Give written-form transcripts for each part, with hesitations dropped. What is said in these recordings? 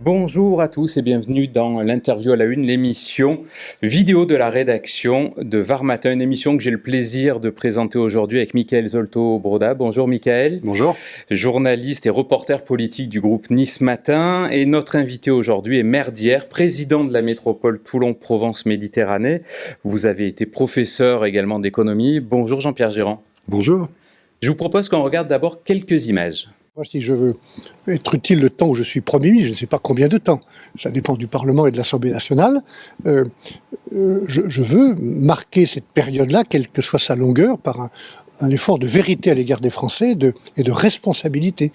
Bonjour à tous et bienvenue dans l'interview à la une, l'émission vidéo de la rédaction de Var Matin, une émission que j'ai le plaisir de présenter aujourd'hui avec Mickaël Zolto-Broda. Bonjour Mickaël. Bonjour. Journaliste et reporter politique du groupe Nice Matin. Et notre invité aujourd'hui est maire d'Hyères, président de la métropole Toulon-Provence-Méditerranée. Vous avez été professeur également d'économie. Bonjour Jean-Pierre Gérand. Bonjour. Je vous propose qu'on regarde d'abord quelques images. Moi, si je veux être utile le temps où je suis Premier ministre, je ne sais pas combien de temps, ça dépend du Parlement et de l'Assemblée nationale, je veux marquer cette période-là, quelle que soit sa longueur, par un effort de vérité à l'égard des Français et de responsabilité.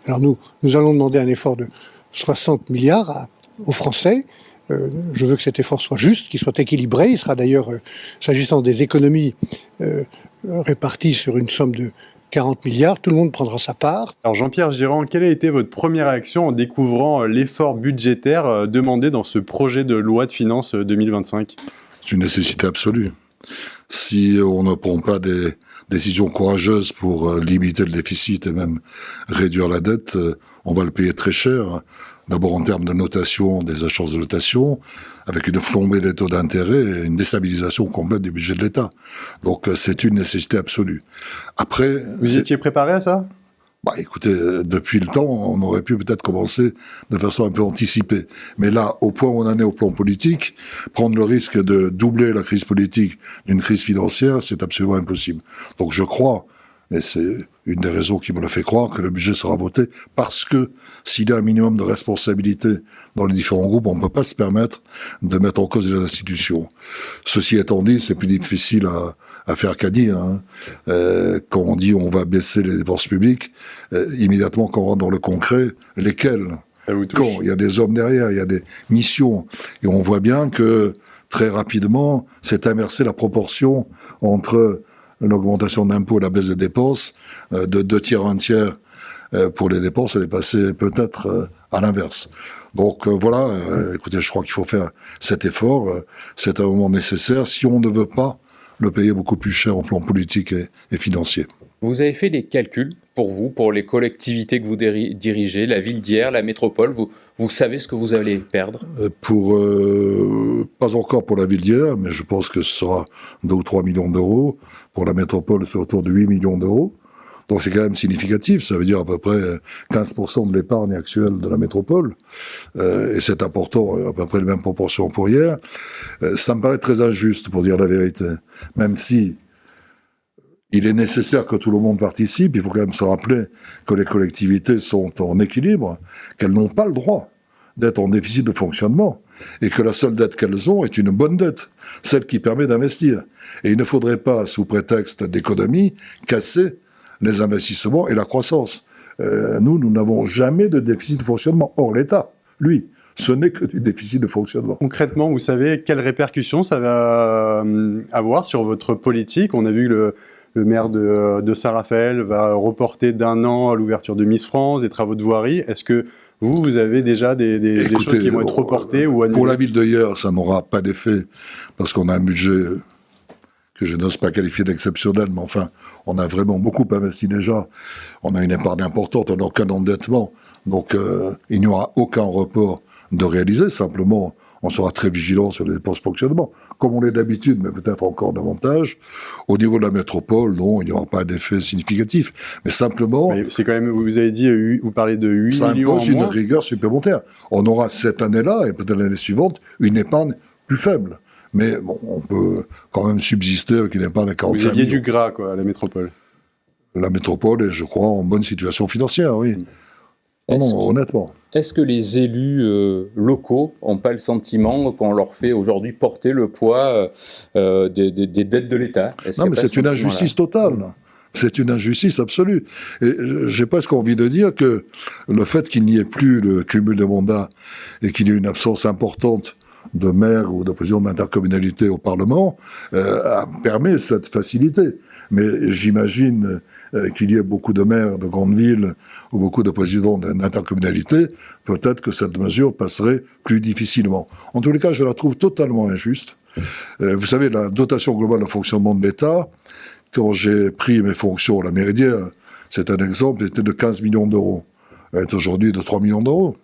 Alors nous allons demander un effort de 60 milliards aux Français. Je veux que cet effort soit juste, qu'il soit équilibré. Il sera d'ailleurs, s'agissant des économies, réparti sur une somme de 40 milliards, tout le monde prendra sa part. Alors Jean-Pierre Gérand, quelle a été votre première réaction en découvrant l'effort budgétaire demandé dans ce projet de loi de finances 2025 ? C'est une nécessité absolue. Si on ne prend pas des décisions courageuses pour limiter le déficit et même réduire la dette, on va le payer très cher. D'abord en termes de notation des agences de notation, avec une flambée des taux d'intérêt et une déstabilisation complète du budget de l'État. Donc c'est une nécessité absolue. Après, vous étiez préparé à ça ? Écoutez, depuis le temps, on aurait pu peut-être commencer de façon un peu anticipée. Mais là, au point où on en est au plan politique, prendre le risque de doubler la crise politique d'une crise financière, c'est absolument impossible. Donc je crois, et c'est une des raisons qui me le fait croire, que le budget sera voté, parce que s'il y a un minimum de responsabilité dans les différents groupes, on ne peut pas se permettre de mettre en cause les institutions. Ceci étant dit, c'est plus difficile à faire qu'à dire. Quand on dit on va baisser les dépenses publiques, immédiatement quand on rentre dans le concret, lesquelles ? Quand il y a des hommes derrière, il y a des missions, et on voit bien que très rapidement, c'est inversé la proportion entre l'augmentation d'impôts et la baisse des dépenses, de 2 tiers à 1 tiers pour les dépenses, elle est passée peut-être à l'inverse. Donc voilà, écoutez, je crois qu'il faut faire cet effort, c'est un moment nécessaire si on ne veut pas le payer beaucoup plus cher au plan politique et financier. Vous avez fait des calculs pour vous, pour les collectivités que vous dirigez, la ville d'Hyères, la métropole, vous savez ce que vous allez perdre ? Pas encore pour la ville d'Hyères, mais je pense que ce sera 2 ou 3 millions d'euros. Pour la métropole, c'est autour de 8 millions d'euros. Donc c'est quand même significatif, ça veut dire à peu près 15% de l'épargne actuelle de la métropole, et c'est important, à peu près les mêmes proportions pour Hyères. Ça me paraît très injuste, pour dire la vérité, même si il est nécessaire que tout le monde participe. Il faut quand même se rappeler que les collectivités sont en équilibre, qu'elles n'ont pas le droit d'être en déficit de fonctionnement, et que la seule dette qu'elles ont est une bonne dette, celle qui permet d'investir. Et il ne faudrait pas, sous prétexte d'économie, casser les investissements et la croissance. Nous n'avons jamais de déficit de fonctionnement. Or, l'État, lui, ce n'est que du déficit de fonctionnement. Concrètement, vous savez quelles répercussions ça va avoir sur votre politique ? On a vu que le maire de Saint-Raphaël va reporter d'1 an à l'ouverture de Miss France, des travaux de voirie. Est-ce que vous avez déjà des choses qui vont être reportées ou annulées ? Pour la ville de Hyères, ça n'aura pas d'effet, parce qu'on a un budget que je n'ose pas qualifier d'exceptionnel, mais enfin, on a vraiment beaucoup investi déjà. On a une épargne importante, on n'a aucun endettement. Donc, il n'y aura aucun report de réaliser. Simplement, on sera très vigilant sur les dépenses de fonctionnement, comme on l'est d'habitude, mais peut-être encore davantage. Au niveau de la métropole, non, il n'y aura pas d'effet significatif. Mais simplement... Mais c'est quand même, vous avez dit, vous parlez de 8 ça millions en moins. Ça impose une rigueur supplémentaire. On aura cette année-là, et peut-être l'année suivante, une épargne plus faible. Mais bon, on peut quand même subsister avec une épargne de 45 millions. Vous aviez du gras, quoi, à la métropole. La métropole est, je crois, en bonne situation financière, oui. Honnêtement. Est-ce que les élus locaux n'ont pas le sentiment qu'on leur fait aujourd'hui porter le poids des dettes de l'État ? Non, mais c'est une injustice totale. C'est une injustice absolue. Et j'ai presque envie de dire que le fait qu'il n'y ait plus le cumul de mandats et qu'il y ait une absence importante de maires ou de présidents d'intercommunalité au Parlement permet cette facilité. Mais j'imagine qu'il y ait beaucoup de maires de grandes villes ou beaucoup de présidents d'intercommunalité, peut-être que cette mesure passerait plus difficilement. En tous les cas, je la trouve totalement injuste. Vous savez, la dotation globale de fonctionnement de l'État, quand j'ai pris mes fonctions à la mairie d'Hyères, c'est un exemple, était de 15 millions d'euros. Elle est aujourd'hui de 3 millions d'euros.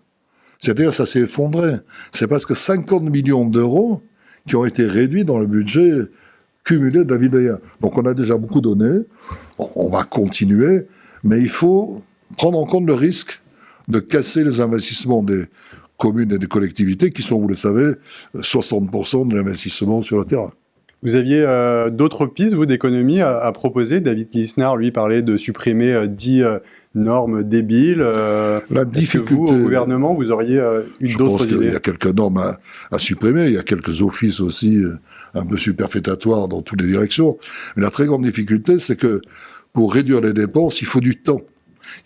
C'est-à-dire ça s'est effondré. C'est parce que 50 millions d'euros qui ont été réduits dans le budget cumulé de la ville d'hier. Donc on a déjà beaucoup donné, on va continuer, mais il faut prendre en compte le risque de casser les investissements des communes et des collectivités qui sont, vous le savez, 60% de l'investissement sur le terrain. Vous aviez d'autres pistes, vous, d'économie à proposer. David Lisnard, lui, parlait de supprimer 10 normes débiles. La difficulté, que vous, au gouvernement, vous auriez eu d'autres idées? Je pense qu'il y a quelques normes à supprimer. Il y a quelques offices aussi un peu superfétatoires dans toutes les directions. Mais la très grande difficulté, c'est que pour réduire les dépenses, il faut du temps.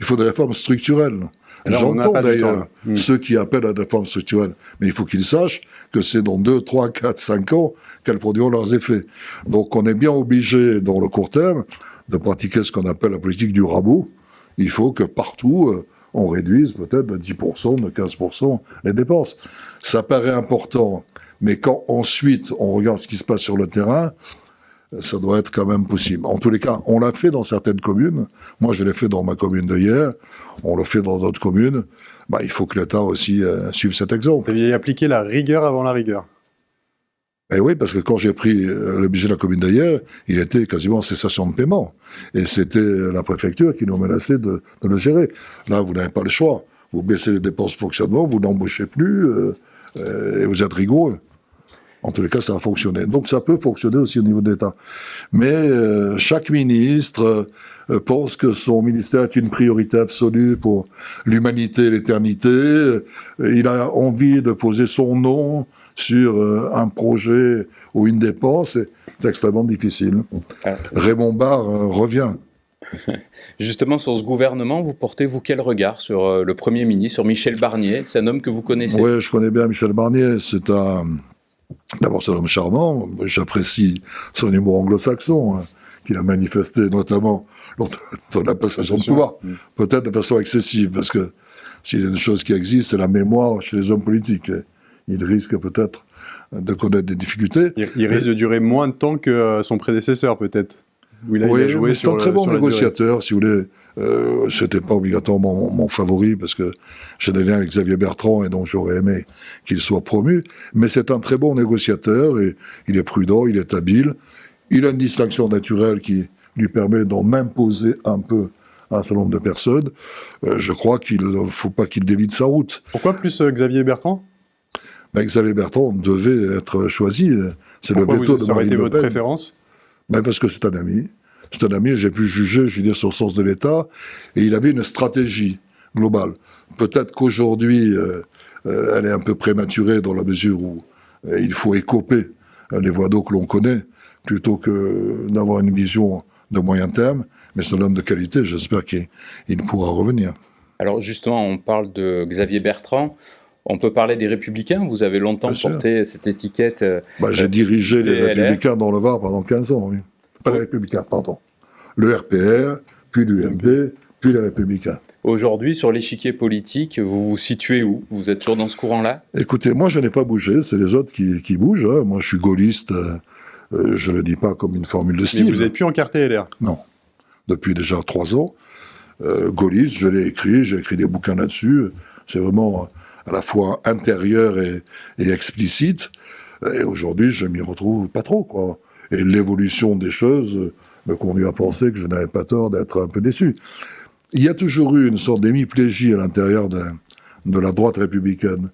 Il faut des réformes structurelles. J'entends d'ailleurs ceux qui appellent à des réformes structurelles, mais il faut qu'ils sachent que c'est dans 2, 3, 4, 5 ans qu'elles produiront leurs effets. Donc on est bien obligé, dans le court terme, de pratiquer ce qu'on appelle la politique du rabot. Il faut que partout, on réduise peut-être de 10%, de 15% les dépenses. Ça paraît important, mais quand ensuite on regarde ce qui se passe sur le terrain, ça doit être quand même possible. En tous les cas, on l'a fait dans certaines communes. Moi, je l'ai fait dans ma commune de hier. On le fait dans d'autres communes. Bah, il faut que l'État aussi suive cet exemple. Vous aviez appliqué la rigueur avant la rigueur. Eh oui, parce que quand j'ai pris le budget de la commune d'hier, il était quasiment en cessation de paiement. Et c'était la préfecture qui nous menaçait de le gérer. Là, vous n'avez pas le choix. Vous baissez les dépenses de fonctionnement, vous n'embauchez plus, et vous êtes rigoureux. En tous les cas, ça a fonctionné. Donc ça peut fonctionner aussi au niveau de l'État. Mais chaque ministre pense que son ministère est une priorité absolue pour l'humanité et l'éternité. Il a envie de poser son nom sur un projet ou une dépense. C'est extrêmement difficile. Raymond Barre revient. Justement, sur ce gouvernement, vous portez, vous, quel regard sur le Premier ministre, sur Michel Barnier? C'est un homme que vous connaissez? Oui, je connais bien Michel Barnier. D'abord, c'est un homme charmant. J'apprécie son humour anglo-saxon, qu'il a manifesté notamment lors de la passation de pouvoir. Peut-être de façon excessive, parce que s'il y a une chose qui existe, c'est la mémoire chez les hommes politiques. Il risque peut-être de connaître des difficultés. Il risque de durer moins de temps que son prédécesseur, peut-être. Oui, mais c'est un très bon négociateur, si vous voulez. C'était pas obligatoirement mon favori, parce que j'ai des liens avec Xavier Bertrand, et donc j'aurais aimé qu'il soit promu. Mais c'est un très bon négociateur, et il est prudent, il est habile. Il a une distinction naturelle qui lui permet d'en imposer un peu à un certain nombre de personnes. Je crois qu'il ne faut pas qu'il dévie de sa route. Pourquoi plus Xavier Bertrand? Ben, Xavier Bertrand devait être choisi. C'est le veto de Marine Le Pen. Ça aurait été votre préférence? Ben parce que c'est un ami. C'est un ami, j'ai pu juger, je veux dire, sur le sens de l'État, et il avait une stratégie globale. Peut-être qu'aujourd'hui, elle est un peu prématurée dans la mesure où il faut écoper les voies d'eau que l'on connaît, plutôt que d'avoir une vision de moyen terme, mais c'est un homme de qualité, j'espère qu'il pourra revenir. Alors justement, on parle de Xavier Bertrand. On peut parler des Républicains. Vous avez longtemps porté cette étiquette. J'ai dirigé les Républicains dans le Var pendant 15 ans, oui. Pas les Républicains, pardon. Le RPR, puis l'UMP, puis les Républicains. Aujourd'hui, sur l'échiquier politique, vous vous situez où? Vous êtes toujours dans ce courant-là? Écoutez, moi je n'ai pas bougé, c'est les autres qui bougent. Hein. Moi je suis gaulliste, je ne le dis pas comme une formule de style. Mais vous n'êtes plus encarté LR? Non, depuis déjà 3 ans. Gaulliste, je l'ai écrit, j'ai écrit des bouquins là-dessus. C'est vraiment à la fois intérieur et explicite. Et aujourd'hui, je m'y retrouve pas trop, quoi. Et l'évolution des choses me conduit à penser que je n'avais pas tort d'être un peu déçu. Il y a toujours eu une sorte d'hémiplégie à l'intérieur de la droite républicaine.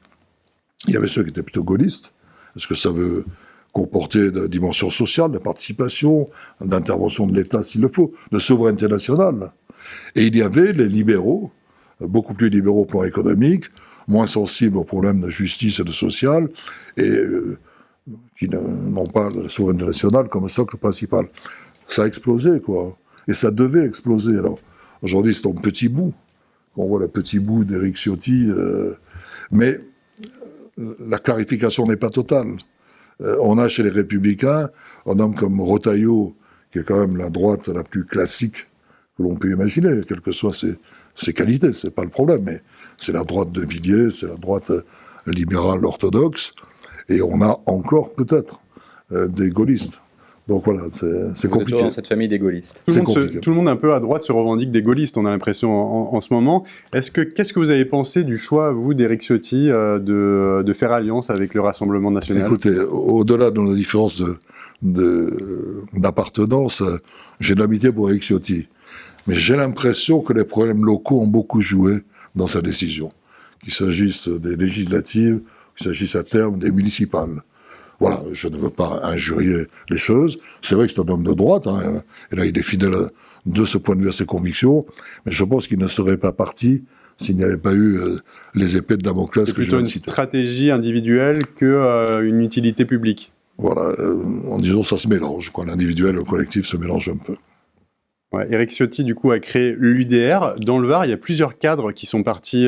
Il y avait ceux qui étaient plutôt gaullistes, parce que ça veut comporter de dimension sociale, de participation, d'intervention de l'État s'il le faut, de souveraineté nationale. Et il y avait les libéraux, beaucoup plus libéraux au plan économique, moins sensibles aux problèmes de justice et de social, et qui n'ont pas la souveraineté nationale comme socle principal. Ça a explosé, quoi. Et ça devait exploser. Alors, aujourd'hui, c'est en petit bout. On voit le petit bout d'Éric Ciotti. Mais la clarification n'est pas totale. On a chez les Républicains un homme comme Retailleau, qui est quand même la droite la plus classique que l'on peut imaginer, quelles que soient ses qualités, c'est pas le problème, mais c'est la droite de Villiers, c'est la droite libérale orthodoxe, et on a encore peut-être des gaullistes. Donc voilà, c'est Vous êtes compliqué. dans cette famille des gaullistes. Tout le monde un peu à droite se revendique des gaullistes, on a l'impression en ce moment. Qu'est-ce que vous avez pensé du choix, vous, d'Éric Ciotti, de faire alliance avec le Rassemblement national? Écoutez, au-delà de nos différences d'appartenance, j'ai de l'amitié pour Éric Ciotti. Mais j'ai l'impression que les problèmes locaux ont beaucoup joué dans sa décision. Qu'il s'agisse des législatives, qu'il s'agisse à terme des municipales. Voilà, je ne veux pas injurier les choses. C'est vrai que c'est un homme de droite, hein, et là il est fidèle de ce point de vue à ses convictions, mais je pense qu'il ne serait pas parti s'il n'y avait pas eu les épées de Damoclès que je viens de citer. C'est plutôt une stratégie individuelle qu'une utilité publique. Voilà, en disant ça se mélange, quoi. L'individuel et le collectif se mélangent un peu. Ouais, Éric Ciotti, du coup, a créé l'UDR. Dans le Var, il y a plusieurs cadres qui sont partis,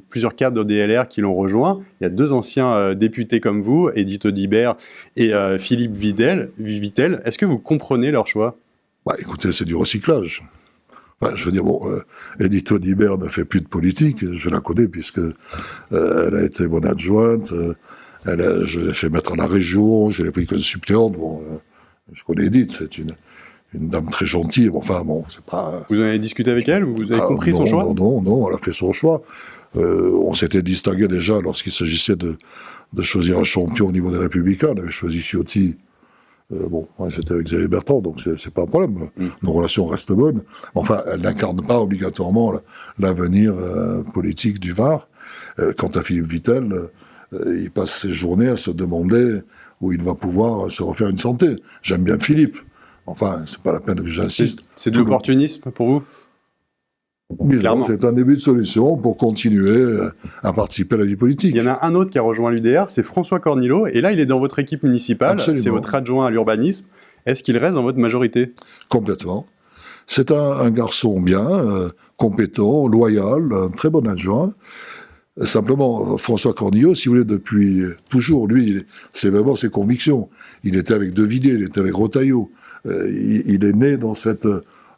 plusieurs cadres des LR qui l'ont rejoint. Il y a 2 anciens députés comme vous, Édith Audibert et Philippe Vittel. Est-ce que vous comprenez leur choix? Bah, écoutez, c'est du recyclage. Enfin, je veux dire, bon, Édith Audibert ne fait plus de politique, je la connais puisque elle a été mon adjointe, je l'ai fait mettre à la région, je l'ai pris comme suppléante. Bon, je connais Édith, c'est une dame très gentille, mais enfin bon, c'est pas... Vous en avez discuté avec elle? Vous avez compris son choix? Non, elle a fait son choix. On s'était distingué déjà lorsqu'il s'agissait de choisir un champion au niveau des Républicains. On avait choisi Ciotti. Bon, moi j'étais avec Xavier Bertrand, donc c'est pas un problème. Nos relations restent bonnes. Enfin, elle n'incarne pas obligatoirement l'avenir politique du Var. Quant à Philippe Vittel, il passe ses journées à se demander où il va pouvoir se refaire une santé. J'aime bien Philippe. Enfin, c'est pas la peine que j'insiste. C'est de l'opportunisme pour vous? Clairement. C'est un début de solution pour continuer à participer à la vie politique. Il y en a un autre qui a rejoint l'UDR, c'est François Cornillo, et là il est dans votre équipe municipale, c'est votre adjoint à l'urbanisme. Est-ce qu'il reste dans votre majorité? Complètement. C'est un garçon bien, compétent, loyal, un très bon adjoint. Simplement, François Cornillo, si vous voulez, depuis toujours, lui, c'est vraiment ses convictions. Il était avec De Villiers, il était avec Retailleau. Il est né dans cette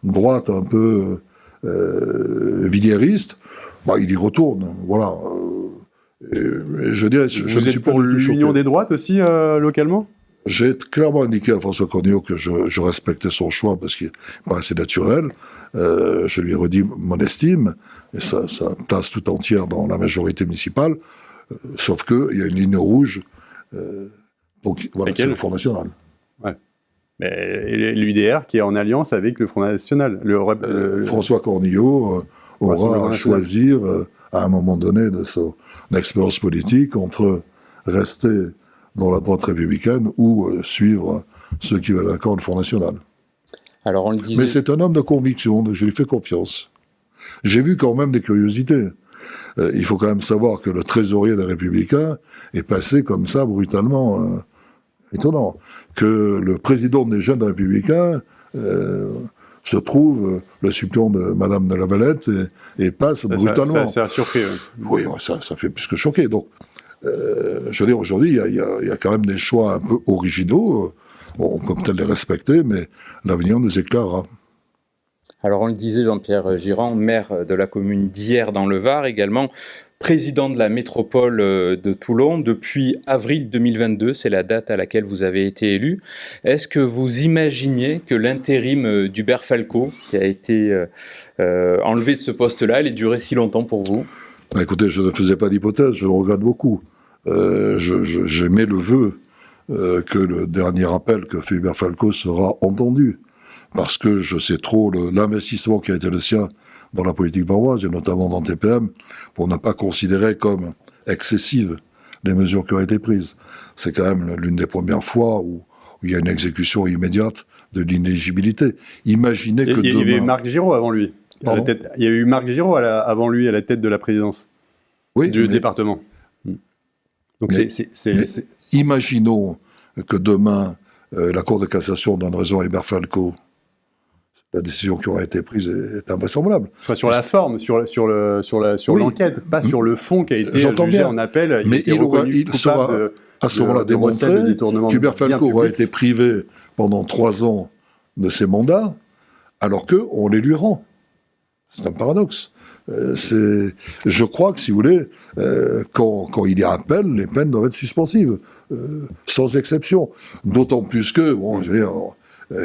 droite un peu villiériste. Bah, il y retourne, voilà. Je dirais, vous êtes pour l'union des droites aussi, localement? J'ai clairement indiqué à François Cornillo que je respectais son choix parce qu'il paraissait naturel. Je lui ai redit mon estime, et ça place tout entière dans la majorité municipale, sauf qu'il y a une ligne rouge. Donc voilà, c'est le Front National. Ouais. Mais l'UDR qui est en alliance avec le Front National. François Cornillo aura à choisir à un moment donné de son expérience politique entre rester dans la droite républicaine ou suivre ceux qui veulent l'accord du Front National. Alors on le disait... Mais c'est un homme de conviction, je lui fais confiance. J'ai vu quand même des curiosités. Il faut quand même savoir que le trésorier des Républicains est passé comme ça brutalement. Étonnant. Que le président des jeunes Républicains se trouve le suppléant de Madame de la Valette et passe brutalement. Ça a surpris. Oui, ça fait plus que choquer. Donc, je veux dire, aujourd'hui, il y a quand même des choix un peu originaux. Bon, on peut peut-être les respecter, mais l'avenir nous éclairera. Alors on le disait, Jean-Pierre Girand, maire de la commune d'Hyères dans le Var, également président de la métropole de Toulon depuis avril 2022, c'est la date à laquelle vous avez été élu. Est-ce que vous imaginiez que l'intérim d'Hubert Falco, qui a été enlevé de ce poste-là, allait durer si longtemps pour vous? Bah, écoutez, je ne faisais pas d'hypothèse, je le regrette beaucoup. J'émets le vœu que le dernier appel que fait Hubert Falco sera entendu. Parce que je sais trop l'investissement qui a été le sien dans la politique varoise, et notamment dans TPM, pour ne pas considérer comme excessives les mesures qui ont été prises. C'est quand même l'une des premières fois où il y a une exécution immédiate de l'inéligibilité. Imaginez que demain... Il y avait eu Marc Giraud avant lui. Il y a eu Marc Giraud avant lui à la tête de la présidence du département. Donc imaginons que demain, la Cour de cassation donne raison à Hubert Falco. La décision qui aura été prise est invraisemblable. Ce sera sur la forme, sur l'enquête, pas sur le fond qui a été jugé en appel. Mais il sera à ce moment-là démontré qu'Hubert Falco aura été privé pendant 3 ans de ses mandats, alors qu'on les lui rend. C'est un paradoxe. Je crois que, si vous voulez, quand il y a appel, les peines doivent être suspensives, sans exception. D'autant plus que, bon, je veux dire,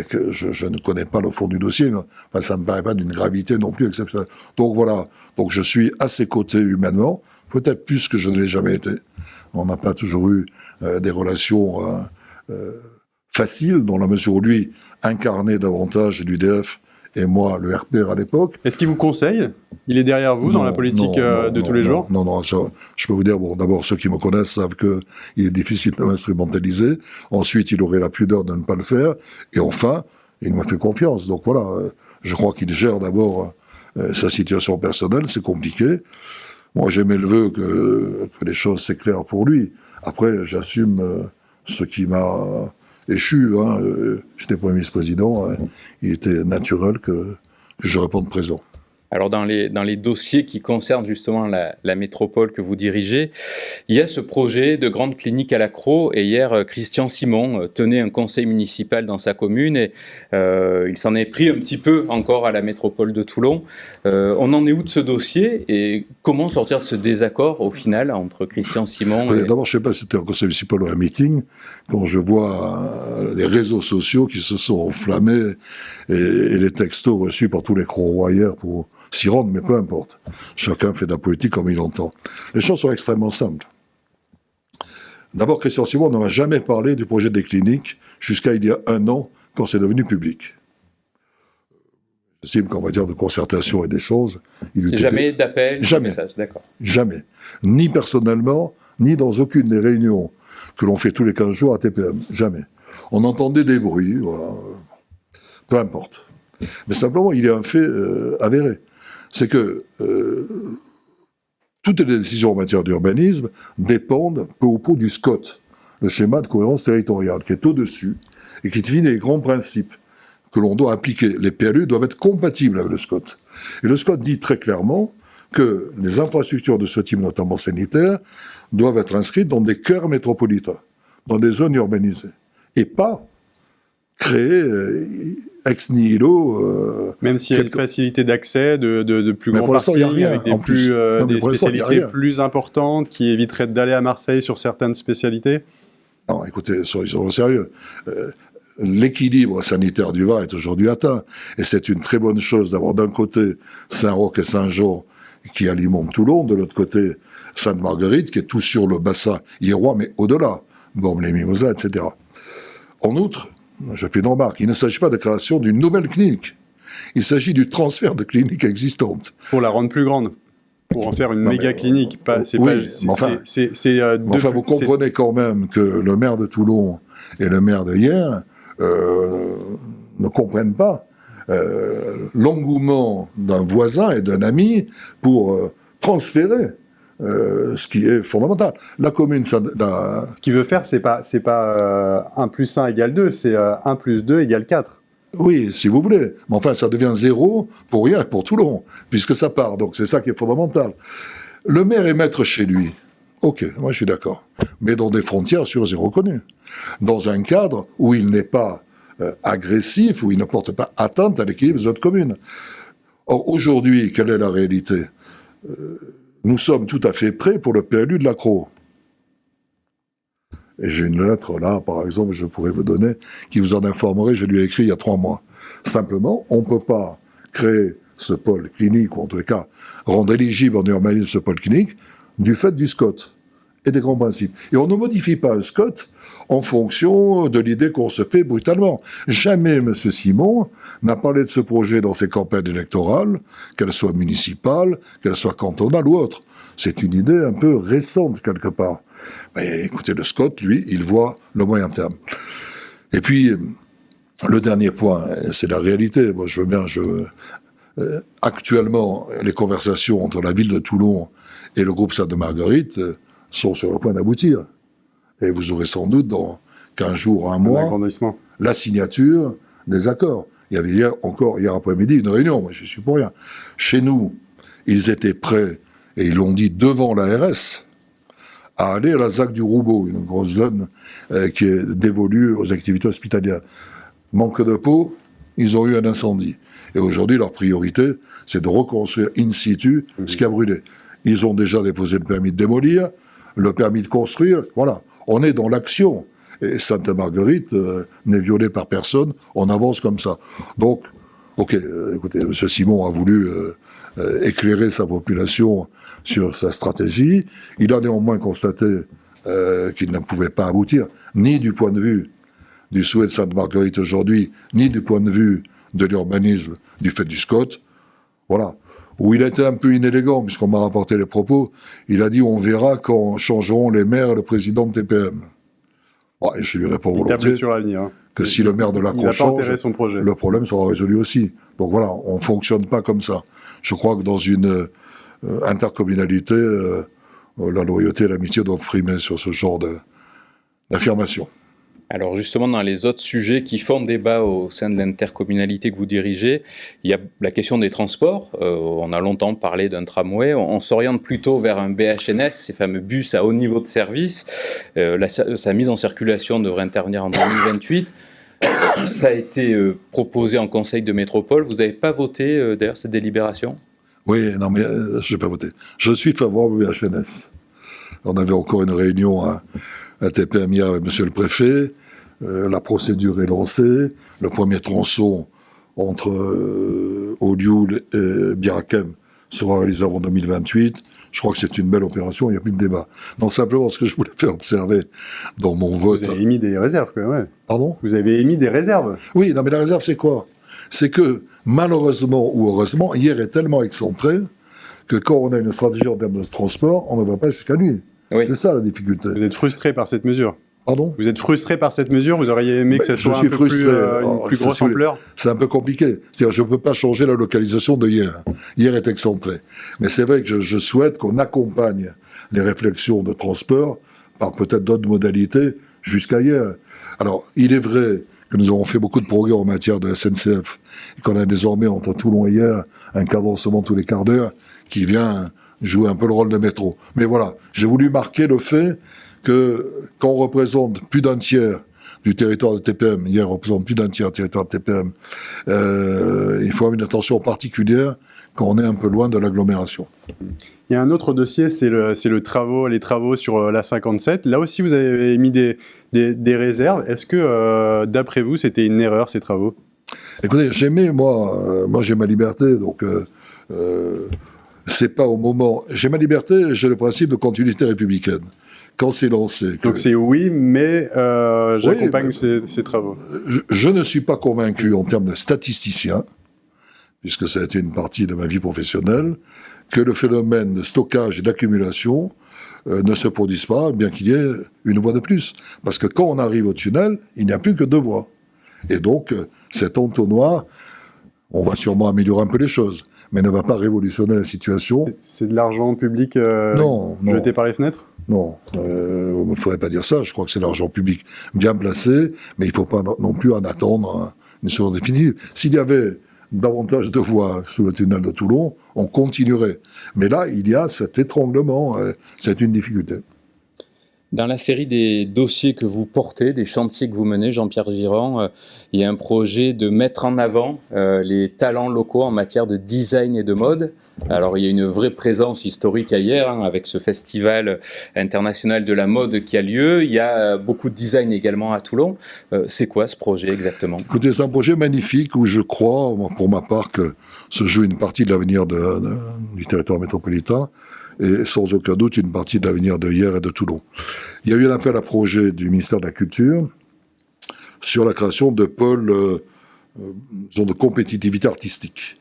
que je ne connais pas le fond du dossier, mais enfin, ça me paraît pas d'une gravité non plus exceptionnelle. Donc voilà, donc je suis à ses côtés humainement, peut-être plus que je ne l'ai jamais été. On n'a pas toujours eu des relations faciles, dans la mesure où lui incarnait davantage l'UDF et moi le RPR à l'époque. Est-ce qu'il vous conseille? Il est derrière vous dans la politique de tous les jours? Non, ça, je peux vous dire, bon, d'abord, ceux qui me connaissent savent que il est difficile de m'instrumentaliser. Ensuite, il aurait la pudeur de ne pas le faire. Et enfin, il m'a fait confiance. Donc voilà, je crois qu'il gère d'abord sa situation personnelle, c'est compliqué. Moi, j'aimais le vœu que les choses s'éclairent pour lui. Après, j'assume ce qui m'a échu. J'étais Premier ministre-président. Il était naturel que je réponde présent. Alors dans les dossiers qui concernent justement la métropole que vous dirigez, il y a ce projet de grande clinique à l'Accro, et hier Christian Simon tenait un conseil municipal dans sa commune et il s'en est pris un petit peu encore à la métropole de Toulon. On en est où de ce dossier et comment sortir de ce désaccord au final entre Christian Simon et... D'abord, je ne sais pas si c'était un conseil municipal ou un meeting, quand je vois les réseaux sociaux qui se sont enflammés et les textos reçus par tous les Croix-Royères pour s'y rendre, mais peu importe. Chacun fait de la politique comme il entend. Les choses sont extrêmement simples. D'abord, Christian Simon n'a jamais parlé du projet des cliniques jusqu'à il y a 1 an, quand c'est devenu public. J'estime qu'en matière de concertation et d'échange, il eût jamais d'appel, jamais, message, d'accord. Jamais. Ni personnellement, ni dans aucune des réunions que l'on fait tous les 15 jours à TPM. Jamais. On entendait des bruits, voilà. Peu importe. Mais simplement, il y a un fait avéré. C'est que toutes les décisions en matière d'urbanisme dépendent peu ou prou du SCOT, le schéma de cohérence territoriale, qui est au-dessus et qui définit les grands principes que l'on doit appliquer. Les PLU doivent être compatibles avec le SCOT. Et le SCOT dit très clairement que les infrastructures de ce type, notamment sanitaires, doivent être inscrites dans des cœurs métropolitains, dans des zones urbanisées, et pas créer ex nihilo... Même s'il y a une facilité d'accès, de plus grands parkings, avec des spécialités plus importantes, qui éviteraient d'aller à Marseille sur certaines spécialités. Non, écoutez, soyons sérieux. L'équilibre sanitaire du Var est aujourd'hui atteint. Et c'est une très bonne chose d'avoir d'un côté Saint-Roch et Saint-Jean qui alimentent Toulon, de l'autre côté Sainte-Marguerite, qui est tout sur le bassin iérois, mais au-delà, Bormes-les-Mimosas, etc. En outre, je fais une remarque, il ne s'agit pas de création d'une nouvelle clinique. Il s'agit du transfert de cliniques existantes. Pour la rendre plus grande. Pour en faire une méga clinique. Vous comprenez quand même que le maire de Toulon et le maire de hier ne comprennent pas l'engouement d'un voisin et d'un ami pour transférer ce qui est fondamental. La commune... Ce qu'il veut faire, c'est pas 1 + 1 = 2, c'est 1 + 2 = 4. Oui, si vous voulez. Mais enfin, ça devient 0 pour hier et pour Toulon, puisque ça part. Donc c'est ça qui est fondamental. Le maire est maître chez lui. Ok, moi je suis d'accord. Mais dans des frontières sûres et reconnues. Dans un cadre où il n'est pas agressif, où il ne porte pas atteinte à l'équilibre des autres communes. Or, aujourd'hui, quelle est la réalité ? Nous sommes tout à fait prêts pour le PLU de l'Accro. Et j'ai une lettre là, par exemple, je pourrais vous donner, qui vous en informerait, je lui ai écrit il y a 3 mois. Simplement, on ne peut pas créer ce pôle clinique, ou en tous les cas, rendre éligible en urbanisme ce pôle clinique, du fait du SCOT et des grands principes. Et on ne modifie pas un SCOT en fonction de l'idée qu'on se fait brutalement. Jamais M. Simon n'a parlé de ce projet dans ses campagnes électorales, qu'elles soient municipales, qu'elles soient cantonales ou autres. C'est une idée un peu récente, quelque part. Mais écoutez, le SCOT, lui, il voit le moyen terme. Et puis, le dernier point, c'est la réalité. Moi, je veux bien... actuellement, les conversations entre la ville de Toulon et le groupe Sainte-Marguerite sont sur le point d'aboutir. Et vous aurez sans doute dans 15 jours, 1 mois, la signature des accords. Il y avait hier après-midi une réunion, moi je suis pour rien. Chez nous, ils étaient prêts, et ils l'ont dit devant l'ARS, à aller à la ZAC du Roubaud, une grosse zone qui est dévolue aux activités hospitalières. Manque de peau, ils ont eu un incendie. Et aujourd'hui, leur priorité, c'est de reconstruire in situ ce qui a brûlé. Ils ont déjà déposé le permis de démolir, le permis de construire, voilà. On est dans l'action. Et Sainte-Marguerite n'est violée par personne, on avance comme ça. Donc, ok, écoutez, M. Simon a voulu éclairer sa population sur sa stratégie. Il a néanmoins constaté qu'il ne pouvait pas aboutir, ni du point de vue du souhait de Sainte-Marguerite aujourd'hui, ni du point de vue de l'urbanisme du fait du SCOT. Voilà. Où il a été un peu inélégant, puisqu'on m'a rapporté les propos, il a dit on verra quand changeront les maires et le président de TPM. Bon, et je lui réponds volontiers sur l'avenir, hein. Que si le maire de Lacroix change, le problème sera résolu aussi. Donc voilà, on fonctionne pas comme ça. Je crois que dans une intercommunalité, la loyauté et l'amitié doivent primer sur ce genre d'affirmation. Alors justement, dans les autres sujets qui font débat au sein de l'intercommunalité que vous dirigez, il y a la question des transports. On a longtemps parlé d'un tramway. On s'oriente plutôt vers un BHNS, ces fameux bus à haut niveau de service. Sa mise en circulation devrait intervenir en 2028. Ça a été proposé en conseil de métropole. Vous n'avez pas voté d'ailleurs cette délibération ? Oui, non mais je n'ai pas voté. Je suis favorable au BHNS. On avait encore une réunion à TPM hier avec monsieur le préfet. La procédure est lancée. Le premier tronçon entre Olioul et Birakem sera réalisé en 2028. Je crois que c'est une belle opération, il n'y a plus de débat. Donc simplement, ce que je voulais faire observer dans mon vote... Vous avez émis des réserves, quand même. Pardon ? Vous avez émis des réserves. Oui, non mais la réserve, c'est quoi ? C'est que, malheureusement ou heureusement, hier est tellement excentré que quand on a une stratégie en termes de transport, on ne va pas jusqu'à lui. Oui. C'est ça la difficulté. Vous êtes frustré par cette mesure ? Pardon ? Vous êtes frustré par cette mesure ? Vous auriez aimé que ça soit un peu plus, une plus grosse ampleur ? C'est un peu compliqué. C'est-à-dire, je ne peux pas changer la localisation de hier. Hier est excentré. Mais c'est vrai que je souhaite qu'on accompagne les réflexions de transport par peut-être d'autres modalités jusqu'à hier. Alors, il est vrai que nous avons fait beaucoup de progrès en matière de SNCF et qu'on a désormais, entre Toulon et hier, un cadencement tous les quarts d'heure qui vient jouer un peu le rôle de métro. Mais voilà, j'ai voulu marquer le fait que quand on représente plus d'un tiers du territoire de TPM, hier on représente plus d'un tiers du territoire de TPM, il faut avoir une attention particulière quand on est un peu loin de l'agglomération. Il y a un autre dossier, c'est les travaux sur la 57. Là aussi, vous avez émis des réserves. Est-ce que, d'après vous, c'était une erreur, ces travaux ? Écoutez, moi j'ai ma liberté, donc c'est pas au moment... J'ai ma liberté, j'ai le principe de continuité républicaine. Quand c'est lancé... Donc c'est oui, mais j'accompagne ces travaux. Je ne suis pas convaincu en termes de statisticien, puisque ça a été une partie de ma vie professionnelle, que le phénomène de stockage et d'accumulation ne se produise pas, bien qu'il y ait une voie de plus. Parce que quand on arrive au tunnel, il n'y a plus que 2 voies. Et donc, cet entonnoir, on va sûrement améliorer un peu les choses, mais ne va pas révolutionner la situation. C'est de l'argent public jeté par les fenêtres ? Non, il ne faudrait pas dire ça. Je crois que c'est l'argent public bien placé, mais il ne faut pas non plus en attendre une solution définitive. S'il y avait davantage de voies sous le tunnel de Toulon, on continuerait. Mais là, il y a cet étranglement. C'est une difficulté. Dans la série des dossiers que vous portez, des chantiers que vous menez, Jean-Pierre Girand, il y a un projet de mettre en avant les talents locaux en matière de design et de mode. Alors, il y a une vraie présence historique hier, avec ce festival international de la mode qui a lieu. Il y a beaucoup de design également à Toulon. C'est quoi ce projet exactement ? Écoutez, c'est un projet magnifique où je crois, pour ma part, que se joue une partie de l'avenir du territoire métropolitain et sans aucun doute une partie de l'avenir de hier et de Toulon. Il y a eu un appel à projet du ministère de la Culture sur la création de pôles de compétitivité artistique.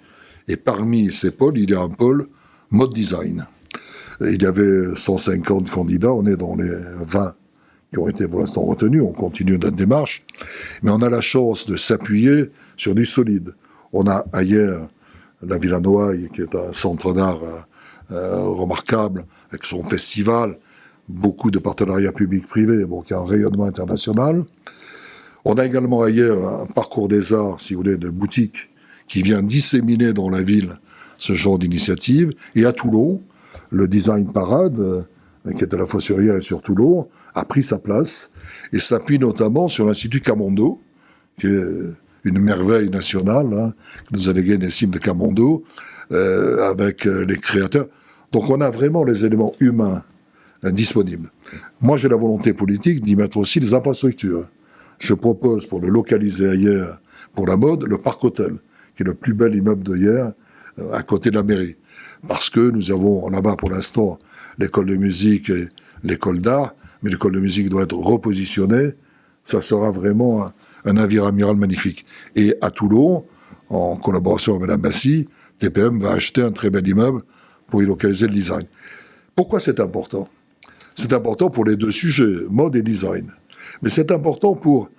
Et parmi ces pôles, il y a un pôle mode design. Et il y avait 150 candidats, on est dans les 20 qui ont été pour l'instant retenus, on continue notre démarche, mais on a la chance de s'appuyer sur du solide. On a ailleurs la Villa Noailles, qui est un centre d'art remarquable, avec son festival, beaucoup de partenariats publics-privés, qui a un rayonnement international. On a également ailleurs un parcours des arts, si vous voulez, de boutiques, qui vient disséminer dans la ville ce genre d'initiative. Et à Toulon, le Design Parade, qui est à la fois sur hier et sur Toulon, a pris sa place et s'appuie notamment sur l'Institut Camondo, qui est une merveille nationale, que nous a légué Nessim de Camondo, avec les créateurs. Donc on a vraiment les éléments humains disponibles. Moi, j'ai la volonté politique d'y mettre aussi des infrastructures. Je propose, pour le localiser ailleurs, pour la mode, le Parc Hôtel, qui est le plus bel immeuble de hier, à côté de la mairie. Parce que nous avons là-bas, pour l'instant, l'école de musique et l'école d'art, mais l'école de musique doit être repositionnée. Ça sera vraiment un navire amiral magnifique. Et à Toulon, en collaboration avec Mme Massy, TPM va acheter un très bel immeuble pour y localiser le design. Pourquoi c'est important ? C'est important pour les deux sujets, mode et design. Mais c'est important pour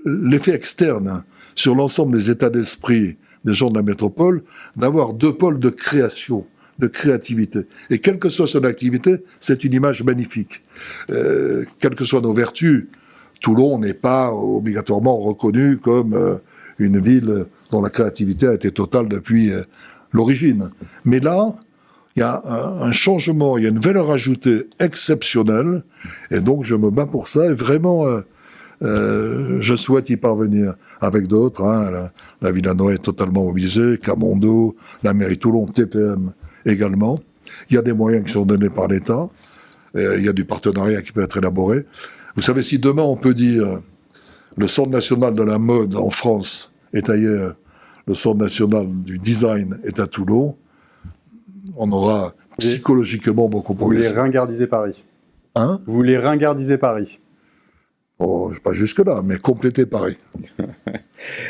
l'effet externe sur l'ensemble des états d'esprit des gens de la métropole, d'avoir deux pôles de création, de créativité. Et quelle que soit son activité, c'est une image magnifique. Quelles que soient nos vertus, Toulon n'est pas obligatoirement reconnu comme une ville dont la créativité a été totale depuis l'origine. Mais là, il y a un changement, il y a une valeur ajoutée exceptionnelle, et donc je me bats pour ça, et vraiment, je souhaite y parvenir avec d'autres. La Villa Noë est totalement mobilisée, Camondo, la mairie Toulon, TPM également. Il y a des moyens qui sont donnés par l'État, il y a du partenariat qui peut être élaboré. Vous savez, si demain on peut dire le Centre national de la mode en France est ailleurs, le Centre national du design est à Toulon, on aura psychologiquement beaucoup progressé. Vous voulez ringardiser Paris. Hein ? Vous voulez ringardiser Paris. Oh, pas jusque-là, mais compléter Paris.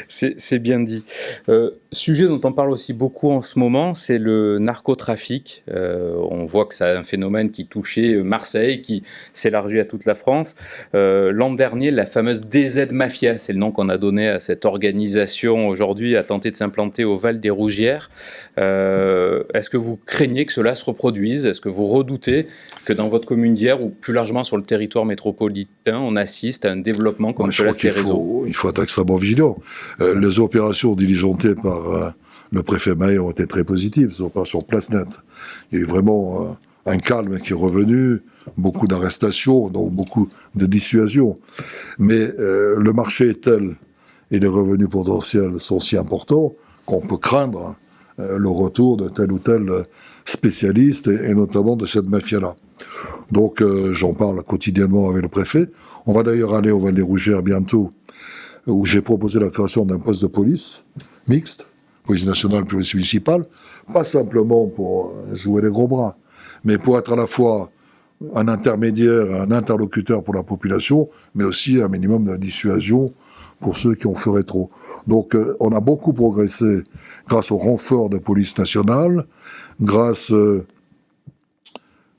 C'est bien dit. Sujet dont on parle aussi beaucoup en ce moment, c'est le narcotrafic. On voit que c'est un phénomène qui touchait Marseille, qui s'élargit à toute la France. L'an dernier, la fameuse DZ Mafia, c'est le nom qu'on a donné à cette organisation aujourd'hui, a tenté de s'implanter au Val des Rougières. Est-ce que vous craignez que cela se reproduise ? Est-ce que vous redoutez que dans votre commune d'hier, ou plus largement sur le territoire métropolitain, on assiste à un développement comme cela de ces réseaux ? Il faut être extrêmement vigilant. Les opérations diligentées par le préfet Mahé ont été très positives, ces opérations place nette. Il y a eu vraiment un calme qui est revenu, beaucoup d'arrestations, donc beaucoup de dissuasions. Mais le marché est tel et les revenus potentiels sont si importants qu'on peut craindre le retour de tel ou tel spécialiste et notamment de cette mafia-là. Donc j'en parle quotidiennement avec le préfet. On va d'ailleurs aller au Val des Rougières bientôt, où j'ai proposé la création d'un poste de police mixte, police nationale, police municipale, pas simplement pour jouer les gros bras, mais pour être à la fois un intermédiaire, un interlocuteur pour la population, mais aussi un minimum de dissuasion pour ceux qui en feraient trop. Donc on a beaucoup progressé grâce au renfort de police nationale, grâce,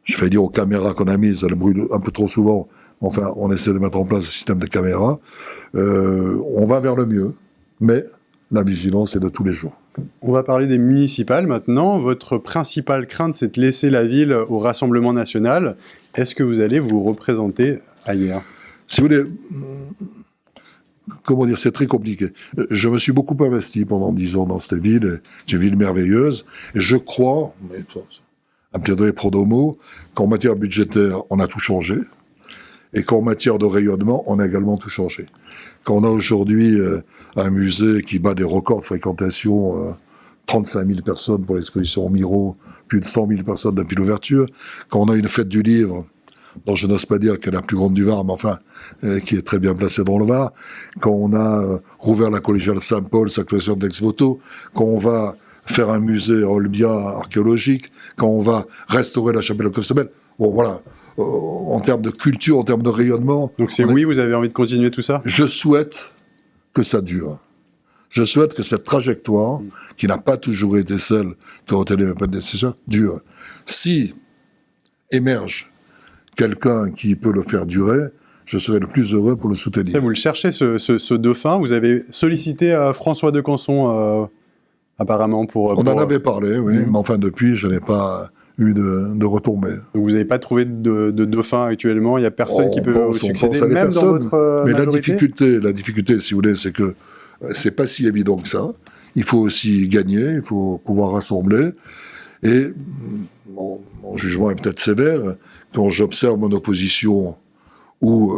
je vais dire aux caméras qu'on a mises, elles brûlent un peu trop souvent. Enfin, on essaie de mettre en place un système de caméras. On va vers le mieux, mais la vigilance est de tous les jours. On va parler des municipales maintenant. Votre principale crainte, c'est de laisser la ville au Rassemblement national. Est-ce que vous allez vous représenter ailleurs ? Si vous voulez, comment dire, c'est très compliqué. Je me suis beaucoup investi pendant 10 ans dans cette ville. C'est une ville merveilleuse. Et je crois, mais un plaidoyer pro domo, qu'en matière budgétaire, on a tout changé. Et qu'en matière de rayonnement, on a également tout changé. Quand on a aujourd'hui un musée qui bat des records de fréquentation, 35 000 personnes pour l'exposition Miro, plus de 100 000 personnes depuis l'ouverture, quand on a une fête du livre, dont je n'ose pas dire qu'elle est la plus grande du Var, mais enfin, qui est très bien placée dans le Var, quand on a rouvert la collégiale Saint-Paul, sa clôture d'ex-voto, quand on va faire un musée à Olbia archéologique, quand on va restaurer la chapelle de Costemel, bon voilà. En termes de culture, en termes de rayonnement. Donc c'est oui, vous avez envie de continuer tout ça ? Je souhaite que ça dure. Je souhaite que cette trajectoire, qui n'a pas toujours été celle que retenaient mes prédécesseurs, dure. Si émerge quelqu'un qui peut le faire durer, je serai le plus heureux pour le soutenir. Vous le cherchez, ce dauphin. Vous avez sollicité François de Canson, apparemment, pour... On en avait parlé, oui, mais enfin depuis, je n'ai pas eu de retombées. Donc vous n'avez pas trouvé de dauphin actuellement ? Il n'y a personne qui peut vous succéder, même personnes, dans votre mais majorité ? la difficulté, si vous voulez, c'est que c'est pas si évident que ça. Il faut aussi gagner, il faut pouvoir rassembler. Et mon jugement est peut-être sévère. Quand j'observe mon opposition ou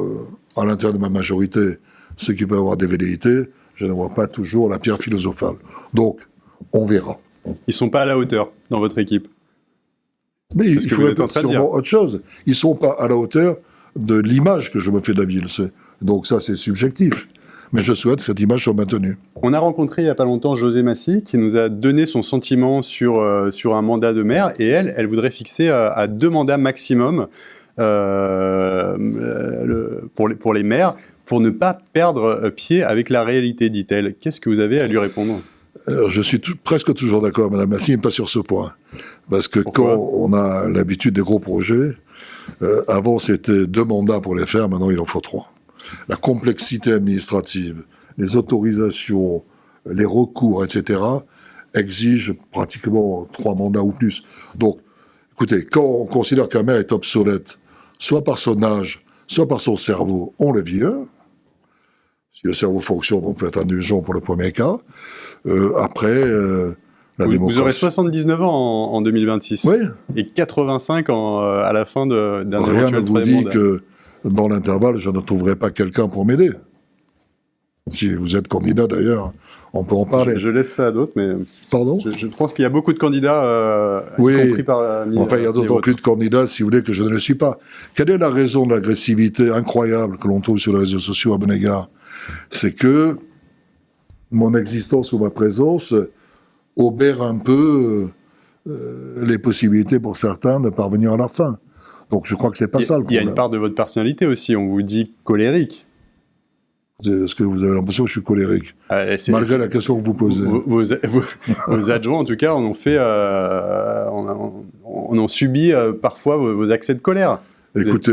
à l'intérieur de ma majorité, ceux qui peuvent avoir des velléités, je ne vois pas toujours la pierre philosophale. Donc, on verra. Ils sont pas à la hauteur dans votre équipe. Mais il que faut vous êtes en être train de sûrement autre chose. Ils ne sont pas à la hauteur de l'image que je me fais de la ville. Donc ça, c'est subjectif. Mais je souhaite que cette image soit maintenue. On a rencontré il n'y a pas longtemps José Massy qui nous a donné son sentiment sur un mandat de maire et elle voudrait fixer à 2 mandats maximum pour les maires pour ne pas perdre pied avec la réalité, dit-elle. Qu'est-ce que vous avez à lui répondre ? Je suis presque toujours d'accord, Madame Massy, mais pas sur ce point. Parce que Pourquoi ? quand on a l'habitude des gros projets, avant c'était 2 mandats pour les faire, maintenant il en faut 3. La complexité administrative, les autorisations, les recours, etc., exigent pratiquement 3 mandats ou plus. Donc, écoutez, quand on considère qu'un maire est obsolète, soit par son âge, soit par son cerveau, on le vire. Si le cerveau fonctionne, on peut être indulgent pour le premier cas. Après, la démocratie... Vous aurez 79 ans en 2026. Oui. Et 85 à la fin d'un Rien ne éventuel vous troisième dit mandat. que dans l'intervalle, je ne trouverai pas quelqu'un pour m'aider. Si vous êtes candidat, d'ailleurs, on peut en parler. Je laisse ça à d'autres, mais Pardon ? je pense qu'il y a beaucoup de candidats, Oui. y compris par... Enfin, il y a d'autant plus de candidats, si vous voulez, que je ne le suis pas. Quelle est la raison de l'agressivité incroyable que l'on trouve sur les réseaux sociaux à mon égard ? C'est que mon existence ou ma présence obère un peu les possibilités pour certains de parvenir à leur fin. Donc je crois que c'est pas ça le Il y a problème. une part de votre personnalité aussi, on vous dit colérique. Est-ce que vous avez l'impression que je suis colérique ? Malgré la question que vous posez. Vos adjoints, en tout cas, on ont subi parfois vos accès de colère. Écoutez,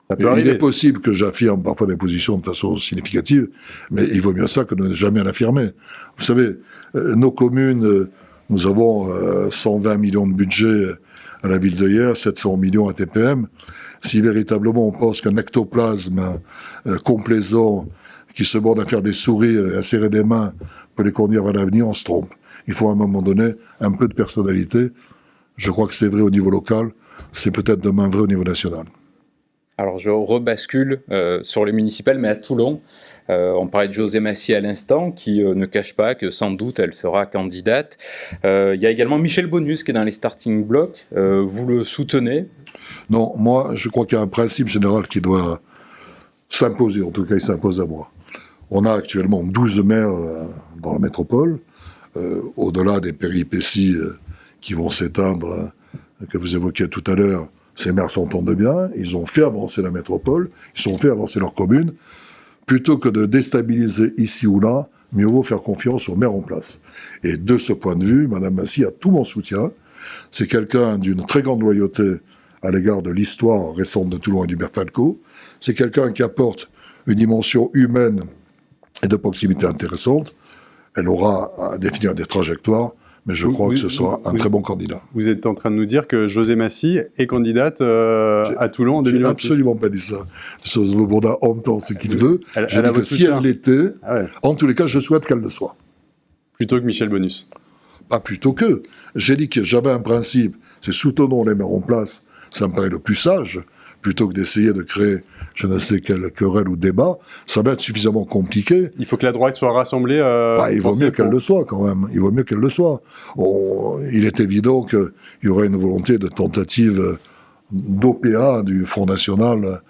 Ça peut il arriver. est possible que j'affirme parfois des positions de façon significative, mais il vaut mieux ça que de ne jamais l'affirmer. Vous savez, nos communes, nous avons 120 millions de budget à la ville de Hyères, 700 millions à TPM. Si véritablement on pense qu'un ectoplasme complaisant qui se borne à faire des sourires et à serrer des mains peut les conduire vers l'avenir, on se trompe. Il faut à un moment donné un peu de personnalité. Je crois que c'est vrai au niveau local, c'est peut-être demain vrai au niveau national. Alors je rebascule sur les municipales, mais à Toulon. On parlait de José Massy à l'instant, qui ne cache pas que sans doute elle sera candidate. Il y a également Michel Bonnus qui est dans les starting blocks. Vous le soutenez ? Non, moi je crois qu'il y a un principe général qui doit s'imposer, en tout cas il s'impose à moi. On a actuellement 12 maires dans la métropole, au-delà des péripéties qui vont s'éteindre, que vous évoquiez tout à l'heure. Ces maires s'entendent bien, ils ont fait avancer la métropole, ils ont fait avancer leur commune. Plutôt que de déstabiliser ici ou là, mieux vaut faire confiance aux maires en place. Et de ce point de vue, Madame Massy a tout mon soutien. C'est quelqu'un d'une très grande loyauté à l'égard de l'histoire récente de Toulon et d'Hubert Falco. C'est quelqu'un qui apporte une dimension humaine et de proximité intéressante. Elle aura à définir des trajectoires, mais je crois que ce sera un très bon candidat. Vous êtes en train de nous dire que José Massy est candidate à Toulon en 2026. J'ai absolument pas dit ça. Le Bourdin entend ce qu'il veut. Je dis que si elle l'était, en tous les cas, je souhaite qu'elle le soit. Plutôt que Michel Bonnus. Pas plutôt que. J'ai dit que j'avais un principe, c'est soutenons les maires en place, ça me paraît le plus sage, plutôt que d'essayer de créer je ne sais quelle querelle ou débat, ça va être suffisamment compliqué. Il faut que la droite soit rassemblée. Il vaut mieux qu'elle le soit quand même. Il vaut mieux qu'elle le soit. Il est évident qu'il y aurait une volonté de tentative d'OPA du Front National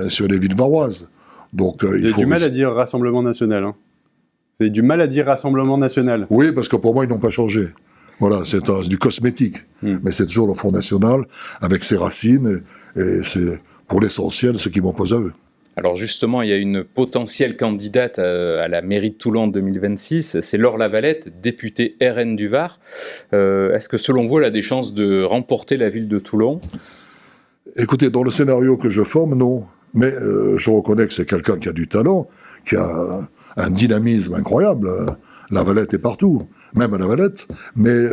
sur les villes varoises. Donc, Vous avez du mal à dire Rassemblement National. Hein. Vous avez du mal à dire Rassemblement National. Oui, parce que pour moi, ils n'ont pas changé. Voilà, c'est du cosmétique. Mais c'est toujours le Front National, avec ses racines, et c'est pour l'essentiel ce qui m'oppose à eux. Alors justement, il y a une potentielle candidate à la mairie de Toulon en 2026, c'est Laure Lavalette, députée RN du Var. Est-ce que selon vous, elle a des chances de remporter la ville de Toulon ? Écoutez, dans le scénario que je forme, non. Mais je reconnais que c'est quelqu'un qui a du talent, qui a un dynamisme incroyable. Lavalette est partout, même à Lavalette. Mais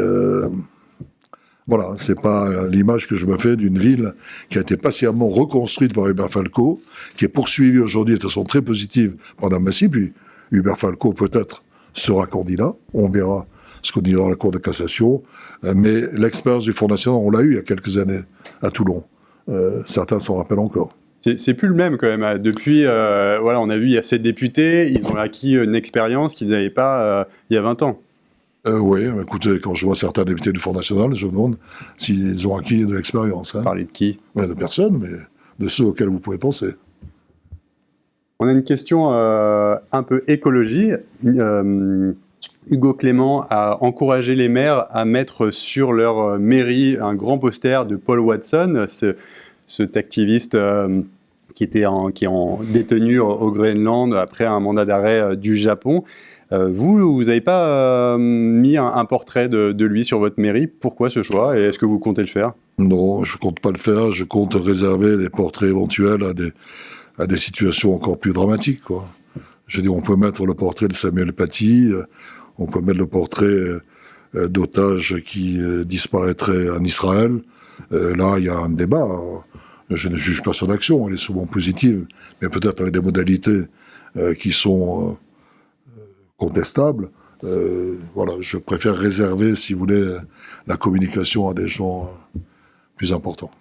voilà, c'est pas l'image que je me fais d'une ville qui a été patiemment reconstruite par Hubert Falco, qui est poursuivie aujourd'hui de façon très positive par Mme Massy, puis Hubert Falco peut-être sera candidat, on verra ce qu'on dira à la Cour de cassation, mais l'expérience du Front National, on l'a eu il y a quelques années à Toulon. Certains s'en rappellent encore. C'est plus le même quand même. Depuis, voilà, on a vu, il y a 7 députés, ils ont acquis une expérience qu'ils n'avaient pas il y a 20 ans. Oui, écoutez, quand je vois certains députés du Front National, je me demande s'ils ont acquis de l'expérience. Parler de qui? De personne, mais de ceux auxquels vous pouvez penser. On a une question un peu écologie. Hugo Clément a encouragé les maires à mettre sur leur mairie un grand poster de Paul Watson, cet activiste qui est détenu au Groenland après un mandat d'arrêt du Japon. Vous n'avez pas mis un portrait de lui sur votre mairie. Pourquoi ce choix? Et est-ce que vous comptez le faire? Non, je compte pas le faire. Je compte réserver des portraits éventuels à des situations encore plus dramatiques, quoi. Je dis, on peut mettre le portrait de Samuel Paty, on peut mettre le portrait d'otages qui disparaîtraient en Israël. Là, il y a un débat. Je ne juge pas son action, elle est souvent positive, mais peut-être avec des modalités qui sont contestables. Voilà, je préfère réserver, si vous voulez, la communication à des gens plus importants.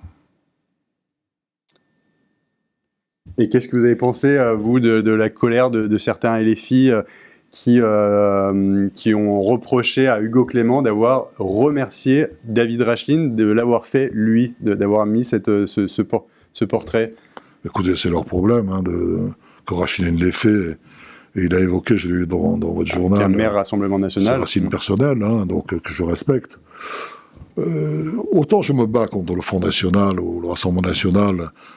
Et qu'est-ce que vous avez pensé, vous, de la colère de certains LFI qui ont reproché à Hugo Clément d'avoir remercié David Rachlin de l'avoir fait, lui, d'avoir mis ce portrait? Écoutez, c'est leur problème, que Rachlin l'ait fait. Et il a évoqué, je l'ai eu dans votre journal, un maire Rassemblement National. C'est racine personnelle, donc que je respecte. Autant je me bats contre le Front National ou le Rassemblement National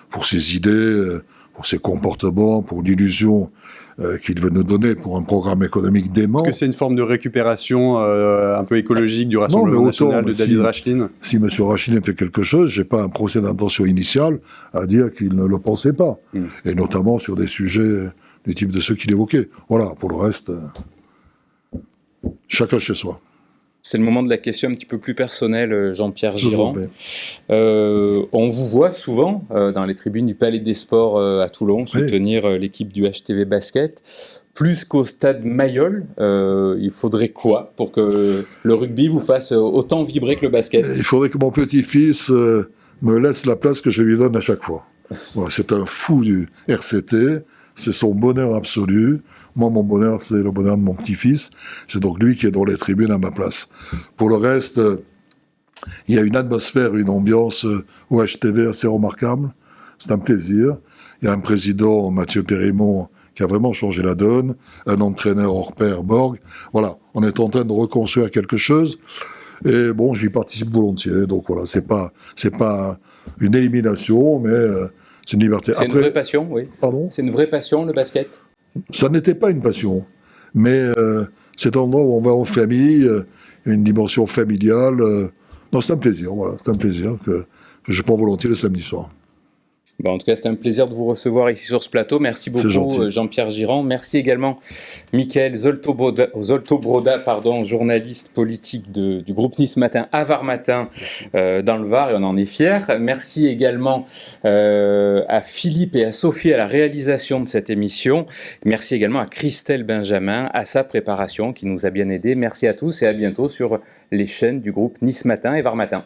pour ses idées, pour ses comportements, pour l'illusion qu'il veut nous donner pour un programme économique dément. Est-ce que c'est une forme de récupération un peu écologique du Rassemblement National de David Rachlin? Si M. Rachlin fait quelque chose, j'ai pas un procès d'intention initial à dire qu'il ne le pensait pas. Et notamment sur des sujets du type de ceux qu'il évoquait. Voilà, pour le reste, chacun chez soi. C'est le moment de la question un petit peu plus personnelle, Jean-Pierre Girand. On vous voit souvent dans les tribunes du Palais des Sports à Toulon soutenir l'équipe du HTV Basket. Plus qu'au stade Mayol, il faudrait quoi pour que le rugby vous fasse autant vibrer que le basket? Il faudrait que mon petit-fils me laisse la place que je lui donne à chaque fois. Voilà, c'est un fou du RCT, c'est son bonheur absolu. Moi, mon bonheur, c'est le bonheur de mon petit-fils. C'est donc lui qui est dans les tribunes à ma place. Pour le reste, il y a une atmosphère, une ambiance au HTV assez remarquable. C'est un plaisir. Il y a un président, Mathieu Périmont, qui a vraiment changé la donne. Un entraîneur hors pair, Borg. Voilà, on est en train de reconstruire quelque chose. Et bon, j'y participe volontiers. Donc voilà, c'est pas une élimination, mais c'est une liberté. C'est une vraie passion, oui. Pardon ? C'est une vraie passion, le basket? Ça n'était pas une passion, mais c'est un endroit où on va en famille, une dimension familiale. Non, c'est un plaisir, voilà, c'est un plaisir que je prends volontiers le samedi soir. Bon, en tout cas, c'était un plaisir de vous recevoir ici sur ce plateau. Merci beaucoup, Jean-Pierre Girand. Merci également, Mickaël Zolto-Broda, journaliste politique du groupe Nice Matin à Var Matin dans le Var, et on en est fiers. Merci également à Philippe et à Sophie à la réalisation de cette émission. Merci également à Christelle Benjamin à sa préparation qui nous a bien aidés. Merci à tous et à bientôt sur les chaînes du groupe Nice Matin et Var Matin.